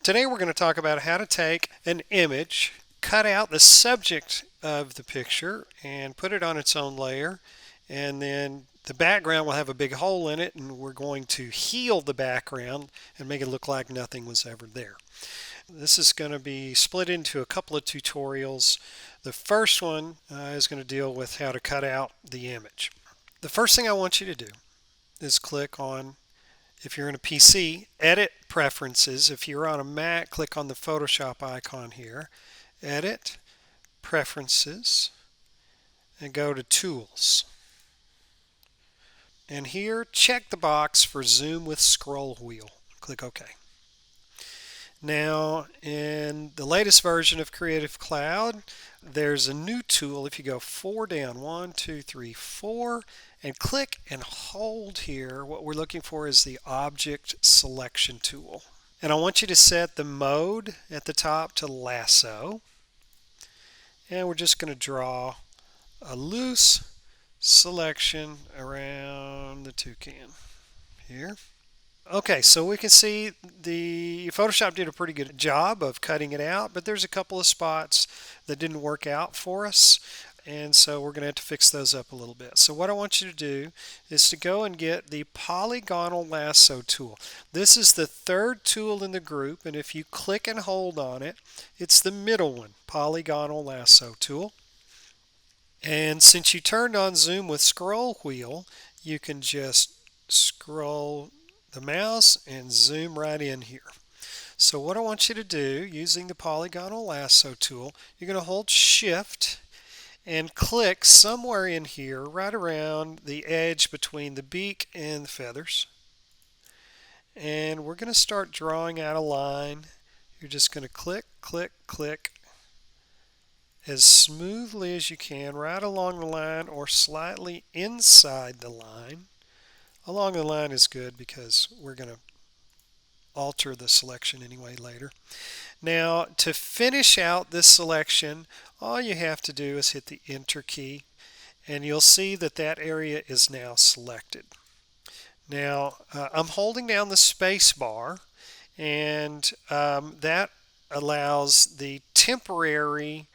Today we're going to talk about how to take an image, cut out the subject of the picture and put it on its own layer, and then the background will have a big hole in it, and we're going to heal the background and make it look like nothing was ever there. This is going to be split into a couple of tutorials. The first one is going to deal with how to cut out the image. The first thing I want you to do is click on, if you're in a PC, Edit Preferences. If you're on a Mac, click on the Photoshop icon here, Edit Preferences, and go to Tools. And here, check the box for Zoom with Scroll Wheel. Click OK. Now, in the latest version of Creative Cloud, there's a new tool. If you go 4 down, 1, 2, 3, 4, and click and hold here, what we're looking for is the Object Selection tool. And I want you to set the mode at the top to Lasso. And we're just going to draw a loose selection around the toucan here. Okay, so we can see the Photoshop did a pretty good job of cutting it out, but there's a couple of spots that didn't work out for us, and so we're going to have to fix those up a little bit. So what I want you to do is to go and get the Polygonal Lasso tool. This is the third tool in the group, and if you click and hold on it, it's the middle one, Polygonal Lasso tool. And since you turned on Zoom with Scroll Wheel, you can just scroll the mouse and zoom right in here. So what I want you to do, using the Polygonal Lasso tool, you're going to hold Shift and click somewhere in here, right around the edge between the beak and the feathers. And we're going to start drawing out a line. You're just going to click, click, click as smoothly as you can, right along the line or slightly inside the line. Along the line is good because we're going to alter the selection anyway later. Now, to finish out this selection, all you have to do is hit the Enter key, and you'll see that that area is now selected. Now, I'm holding down the space bar, and that allows the temporary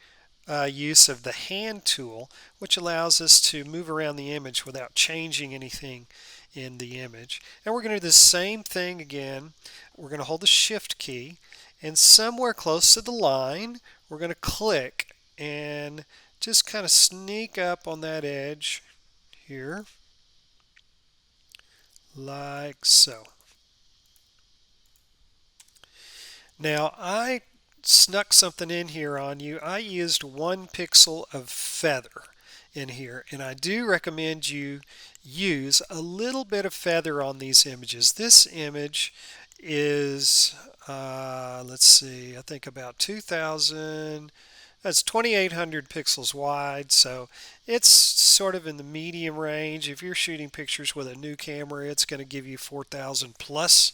use of the hand tool, which allows us to move around the image without changing anything in the image. And we're going to do the same thing again. We're going to hold the Shift key, and somewhere close to the line we're going to click and just kind of sneak up on that edge here like so. Now I snuck something in here on you. I used 1 pixel of feather in here, and I do recommend you use a little bit of feather on these images. This image is let's see, I think about 2,000, that's 2,800 pixels wide, so it's sort of in the medium range. If you're shooting pictures with a new camera, it's going to give you 4,000 plus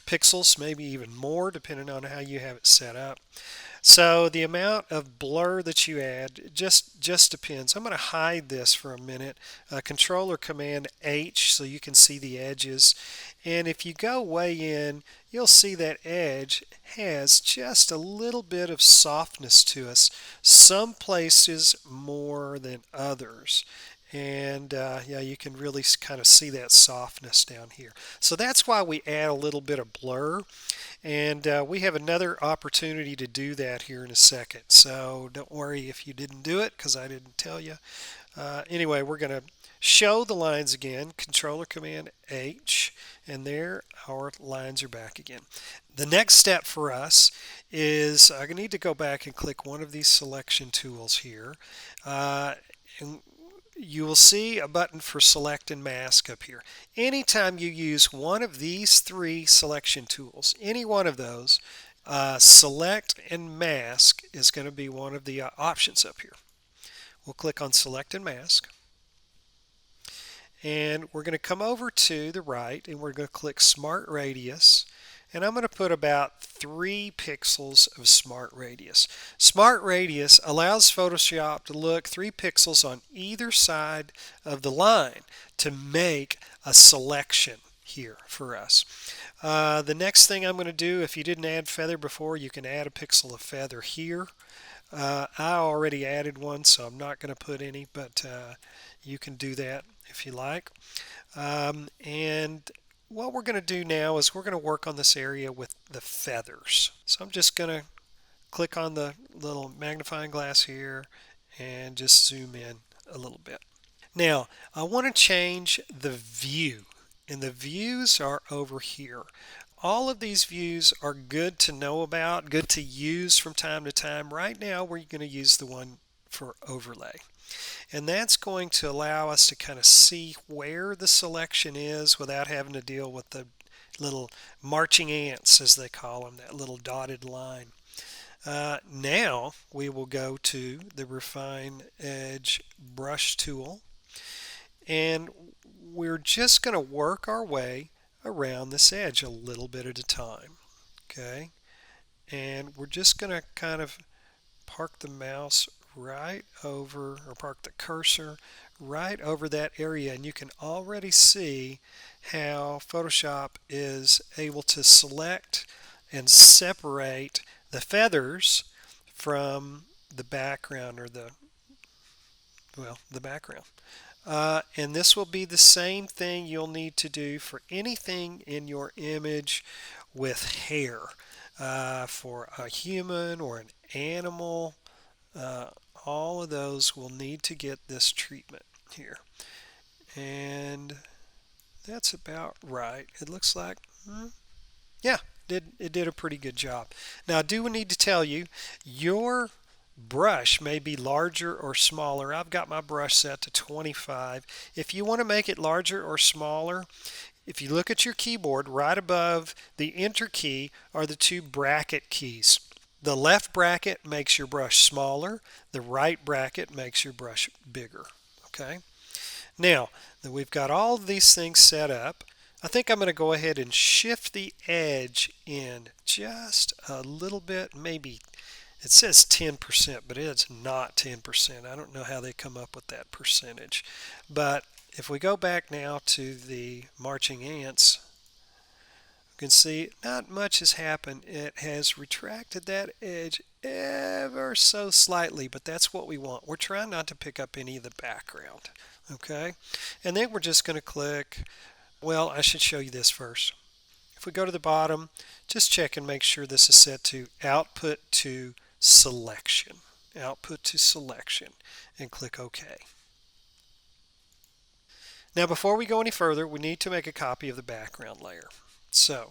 pixels, maybe even more depending on how you have it set up. So the amount of blur that you add just depends. I'm going to hide this for a minute. Controller Command H so you can see the edges. And if you go way in, you'll see that edge has just a little bit of softness to us. Some places more than others. And yeah, you can really kind of see that softness down here. So that's why we add a little bit of blur. And we have another opportunity to do that here in a second. So don't worry if you didn't do it, because I didn't tell you. Anyway, we're going to show the lines again. Controller Command H, and there our lines are back again. The next step for us is I need to go back and click one of these selection tools here. And you will see a button for Select and Mask up here. Anytime you use one of these 3 selection tools, any one of those, Select and Mask is going to be one of the options up here. We'll click on Select and Mask. And we're going to come over to the right, and we're going to click Smart Radius. And I'm going to put about 3 pixels of Smart Radius. Smart Radius allows Photoshop to look 3 pixels on either side of the line to make a selection. here for us. The next thing I'm going to do, if you didn't add feather before, you can add a pixel of feather here. I already added one, so I'm not going to put any, but you can do that if you like. And what we're going to do now is we're going to work on this area with the feathers. So I'm just going to click on the little magnifying glass here and just zoom in a little bit. Now, I want to change the view, and the views are over here. All of these views are good to know about, good to use from time to time. Right now, we're going to use the one for overlay. And that's going to allow us to kind of see where the selection is without having to deal with the little marching ants, as they call them, that little dotted line. Now we will go to the Refine Edge brush tool, and we're just going to work our way around this edge a little bit at a time. Okay, and we're just going to kind of park the mouse right over, or park the cursor right over that area, and you can already see how Photoshop is able to select and separate the feathers from the background, or the background. And this will be the same thing you'll need to do for anything in your image with hair. For a human or an animal, all of those will need to get this treatment here. And that's about right. It looks like, yeah, it did a pretty good job. Now, I do need to tell you, your brush may be larger or smaller. I've got my brush set to 25. If you want to make it larger or smaller, if you look at your keyboard, right above the Enter key are the two bracket keys. The left bracket makes your brush smaller. The right bracket makes your brush bigger. Okay. Now that we've got all of these things set up, I think I'm going to go ahead and shift the edge in just a little bit. Maybe it says 10%, but it's not 10%. I don't know how they come up with that percentage. But if we go back now to the marching ants, you can see not much has happened. It has retracted that edge ever so slightly, but that's what we want. We're trying not to pick up any of the background. Okay, and then we're just going to click. Well, I should show you this first. If we go to the bottom, just check and make sure this is set to Output to Selection. Output to Selection, and click OK. Now, before we go any further, we need to make a copy of the background layer. So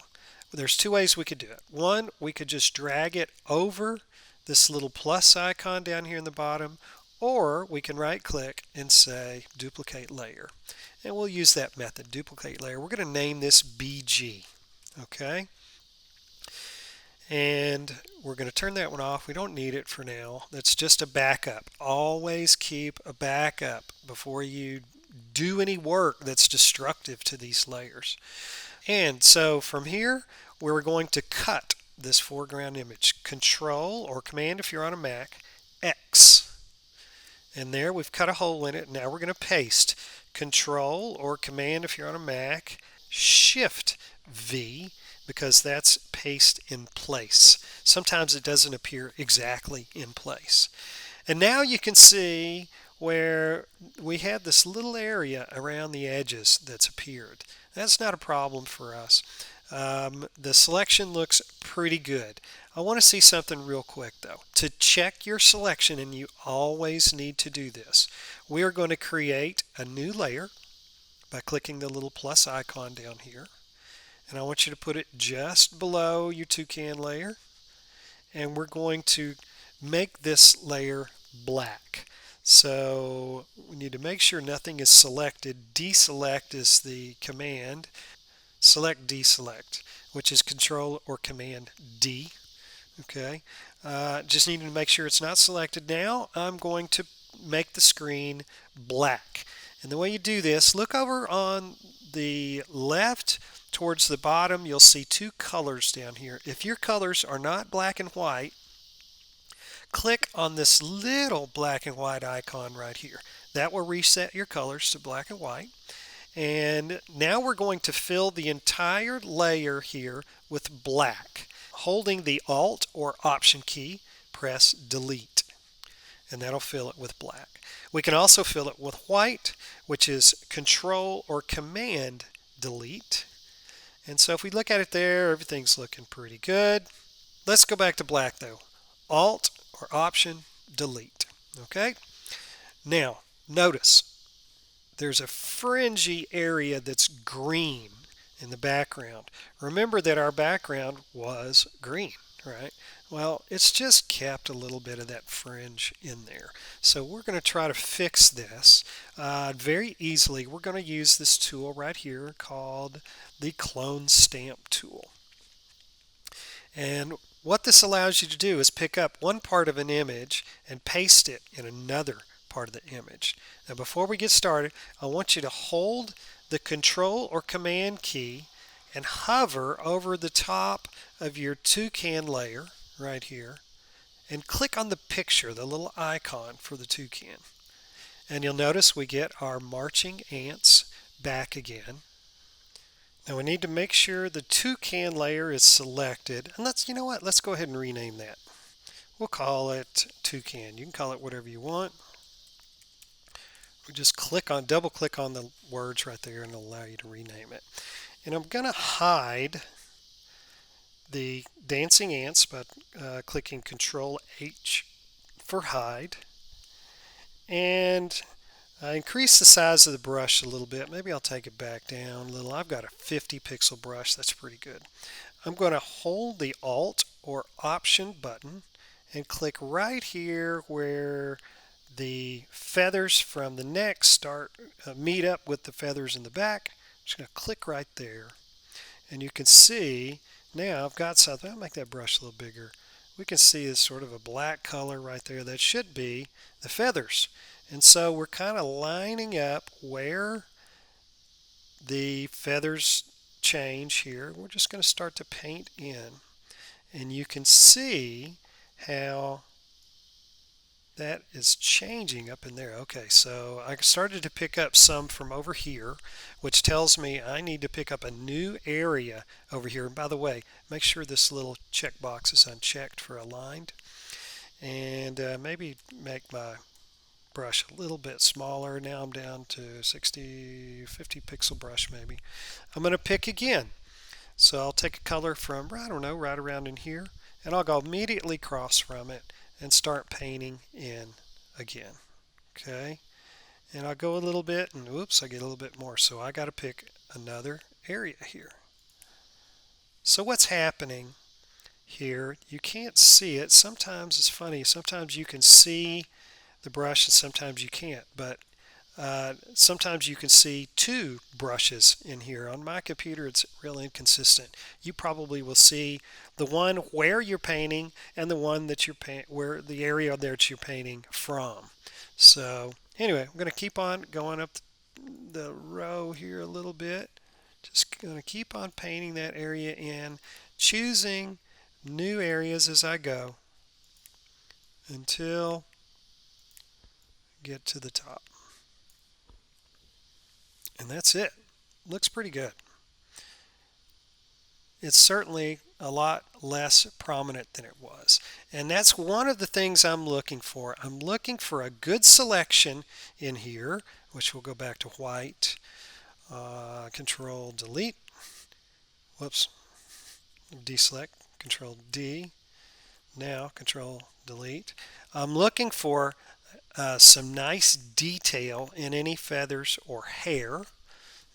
there's two ways we could do it. One, we could just drag it over this little plus icon down here in the bottom, or we can right click and say Duplicate Layer. And we'll use that method, Duplicate Layer. We're going to name this BG. Okay? And we're going to turn that one off. We don't need it for now. That's just a backup. Always keep a backup before you do any work that's destructive to these layers. And so from here, we're going to cut this foreground image. Control or Command if you're on a Mac, X. And there we've cut a hole in it. Now we're going to paste. Control or Command if you're on a Mac, Shift V, because that's paste in place. Sometimes it doesn't appear exactly in place. And now you can see where we have this little area around the edges that's appeared. That's not a problem for us. The selection looks pretty good. I want to see something real quick though. To check your selection, and you always need to do this, we are going to create a new layer by clicking the little plus icon down here. And I want you to put it just below your toucan layer. And we're going to make this layer black. So we need to make sure nothing is selected. Deselect is the command. Select deselect, which is Control or Command D. Okay, just need to make sure it's not selected. Now I'm going to make the screen black. And the way you do this, look over on the left towards the bottom. You'll see two colors down here. If your colors are not black and white, click on this little black and white icon right here. That will reset your colors to black and white. And now we're going to fill the entire layer here with black. Holding the Alt or Option key, press Delete, and that'll fill it with black. We can also fill it with white, which is Control or Command Delete. And so if we look at it there, everything's looking pretty good. Let's go back to black though. Alt or Option Delete. Okay. Now notice there's a fringy area that's green in the background. Remember that our background was green, right? Well, it's just kept a little bit of that fringe in there. So we're going to try to fix this very easily. We're going to use this tool right here called the Clone Stamp tool. And what this allows you to do is pick up one part of an image and paste it in another part of the image. Now before we get started, I want you to hold the Control or Command key and hover over the top of your toucan layer right here and click on the picture, the little icon for the toucan. And you'll notice we get our marching ants back again. Now we need to make sure the toucan layer is selected, and you know what, let's go ahead and rename that. We'll call it toucan. You can call it whatever you want. We just double click on the words right there and it'll allow you to rename it. And I'm going to hide the dancing ants by clicking Control H for hide, and increase the size of the brush a little bit. Maybe I'll take it back down a little. I've got a 50 pixel brush. That's pretty good. I'm going to hold the Alt or Option button and click right here where the feathers from the neck meet up with the feathers in the back. I'm just going to click right there, and you can see now I've got something. I'll make that brush a little bigger. We can see it's sort of a black color right there. That should be the feathers. And so we're kind of lining up where the feathers change here. We're just going to start to paint in, and you can see how that is changing up in there. Okay, so I started to pick up some from over here, which tells me I need to pick up a new area over here. And by the way, make sure this little checkbox is unchecked for aligned, and maybe make my brush a little bit smaller. Now I'm down to 50 pixel brush maybe. I'm going to pick again. So I'll take a color from, I don't know, right around in here, and I'll go immediately across from it and start painting in again. Okay, and I'll go a little bit, and oops, I get a little bit more, so I got to pick another area here. So what's happening here, you can't see it. Sometimes it's funny, sometimes you can see the brush and sometimes you can't, but sometimes you can see two brushes in here. On my computer it's real inconsistent. You probably will see the one where you're painting and the one that you're where the area that you're painting from. So anyway, I'm going to keep on going up the row here a little bit. Just going to keep on painting that area in, choosing new areas as I go until I get to the top. And that's it. Looks pretty good. It's certainly a lot less prominent than it was. And that's one of the things I'm looking for. I'm looking for a good selection in here, which will go back to white. Control Delete. Whoops. Deselect. Control D. Now Control Delete. I'm looking for some nice detail in any feathers or hair.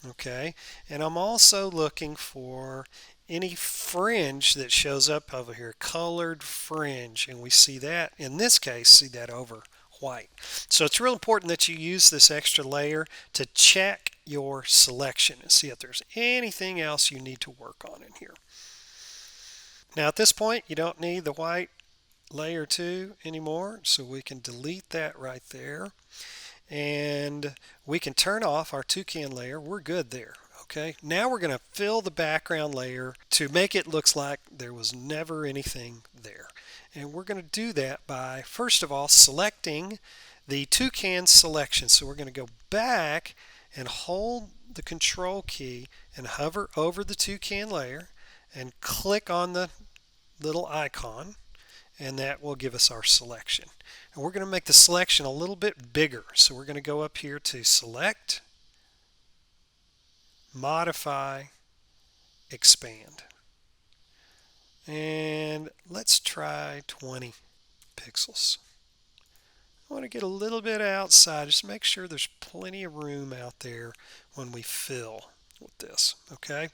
Okay, and I'm also looking for any fringe that shows up over here, colored fringe, and we see that in this case, see that over white. So it's real important that you use this extra layer to check your selection and see if there's anything else you need to work on in here. Now at this point you don't need the white layer 2 anymore, so we can delete that right there, and we can turn off our toucan layer. We're good there. Okay, now we're going to fill the background layer to make it look like there was never anything there, and we're going to do that by first of all selecting the toucan selection. So we're going to go back and hold the control key and hover over the toucan layer and click on the little icon, and that will give us our selection. And we're going to make the selection a little bit bigger. So we're going to go up here to Select, Modify, Expand. And let's try 20 pixels. I want to get a little bit outside, just make sure there's plenty of room out there when we fill with this. Okay.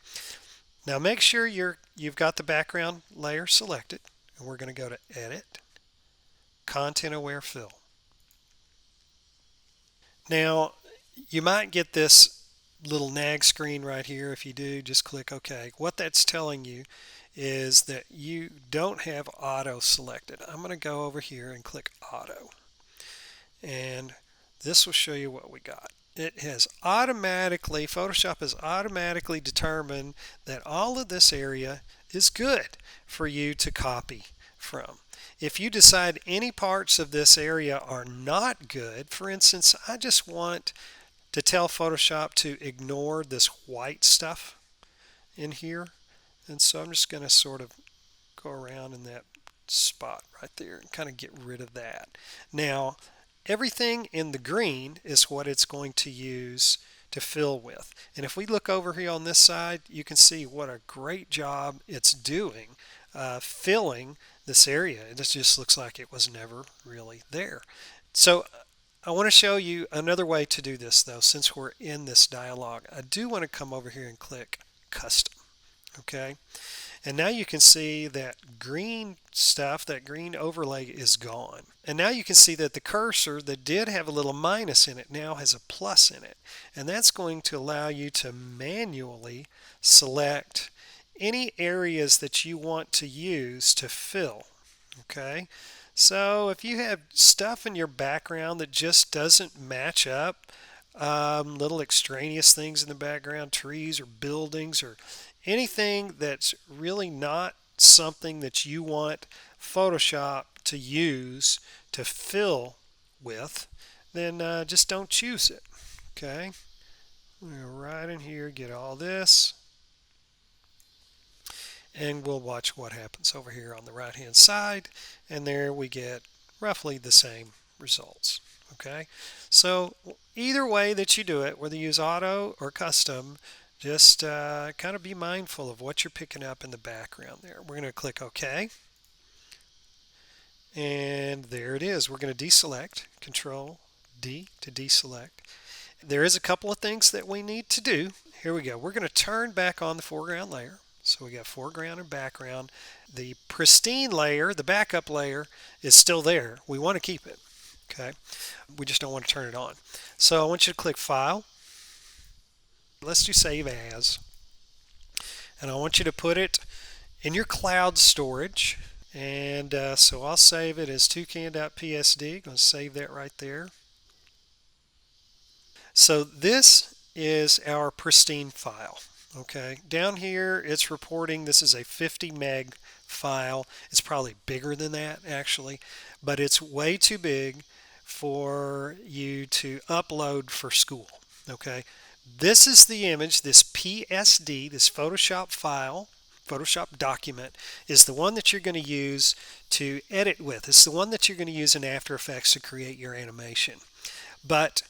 Now make sure you've got the background layer selected, and we're going to go to Edit, Content Aware Fill. Now you might get this little nag screen right here. If you do, just click OK. What that's telling you is that you don't have auto selected. I'm going to go over here and click auto, and this will show you what we got. It has automatically, Photoshop has automatically determined that all of this area is good for you to copy from. If you decide any parts of this area are not good, for instance, I just want to tell Photoshop to ignore this white stuff in here, and so I'm just going to sort of go around in that spot right there and kind of get rid of that. Now everything in the green is what it's going to use to fill with. And if we look over here on this side, you can see what a great job it's doing filling this area. It just looks like it was never really there. So I want to show you another way to do this though, since we're in this dialog. I do want to come over here and click Custom. Okay. And now you can see that green stuff, that green overlay is gone. And now you can see that the cursor that did have a little minus in it now has a plus in it. And that's going to allow you to manually select any areas that you want to use to fill. Okay. So if you have stuff in your background that just doesn't match up, little extraneous things in the background, trees or buildings or anything that's really not something that you want Photoshop to use to fill with, then just don't choose it. Okay, we'll go right in here, get all this, and we'll watch what happens over here on the right hand side, and there we get roughly the same results. Okay, so either way that you do it, whether you use auto or custom, just kind of be mindful of what you're picking up in the background there. We're going to click OK. And there it is. We're going to deselect. Control D to deselect. There is a couple of things that we need to do. Here we go. We're going to turn back on the foreground layer. So we got foreground and background. The pristine layer, the backup layer, is still there. We want to keep it. Okay. We just don't want to turn it on. So I want you to click File. Let's do Save As, and I want you to put it in your cloud storage, and so I'll save it as toucan.psd. I'm going to save that right there. So this is our pristine file. Okay, down here it's reporting this is a 50 meg file. It's probably bigger than that actually, but it's way too big for you to upload for school. Okay, this is the image, this PSD, this Photoshop file, Photoshop document, is the one that you're going to use to edit with. It's the one that you're going to use in After Effects to create your animation. But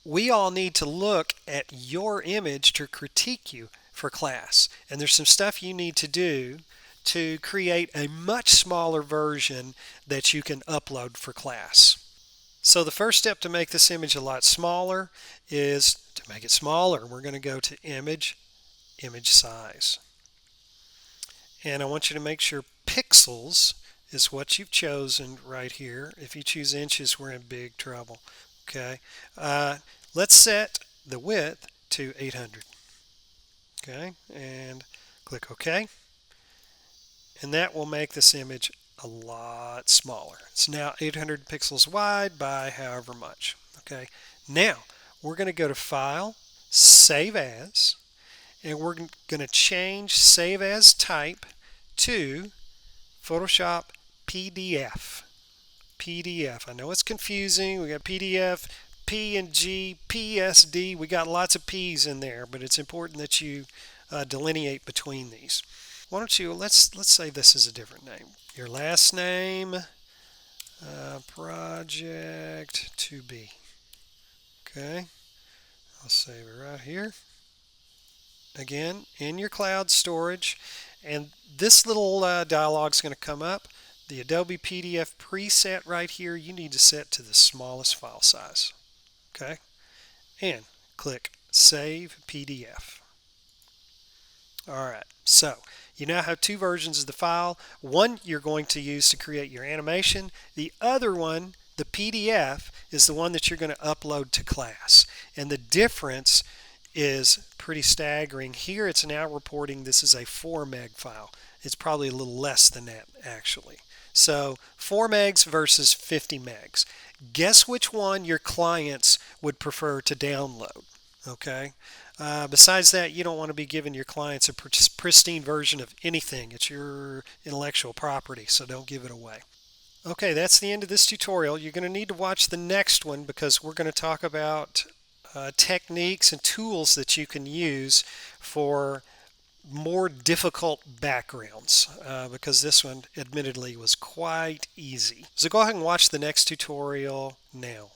we all need to look at your image to critique you for class. And there's some stuff you need to do to create a much smaller version that you can upload for class. So the first step to make this image a lot smaller is to make it smaller. We're going to go to Image, Image Size. And I want you to make sure pixels is what you've chosen right here. If you choose inches, we're in big trouble. Okay. Let's set the width to 800. Okay. And click OK. And that will make this image a lot smaller. It's now 800 pixels wide by however much. Okay, now we're going to go to File, Save As, and we're going to change Save As type to Photoshop PDF. PDF. I know it's confusing. We got PDF, PNG, PSD. We got lots of P's in there, but it's important that you delineate between these. Why don't you, let's say this is a different name. Your last name, project to be. Okay, I'll save it right here. Again, in your cloud storage, and this little dialog is going to come up. The Adobe PDF preset right here, you need to set to the smallest file size. Okay, and click Save PDF. All right, so you now have two versions of the file. One you're going to use to create your animation. The other one, the PDF, is the one that you're going to upload to class. And the difference is pretty staggering. Here it's now reporting this is a 4 meg file. It's probably a little less than that actually. So 4 megs versus 50 megs. Guess which one your clients would prefer to download? Okay. Besides that, you don't want to be giving your clients a pristine version of anything. It's your intellectual property, so don't give it away. Okay, that's the end of this tutorial. You're going to need to watch the next one because we're going to talk about techniques and tools that you can use for more difficult backgrounds because this one admittedly was quite easy. So go ahead and watch the next tutorial now.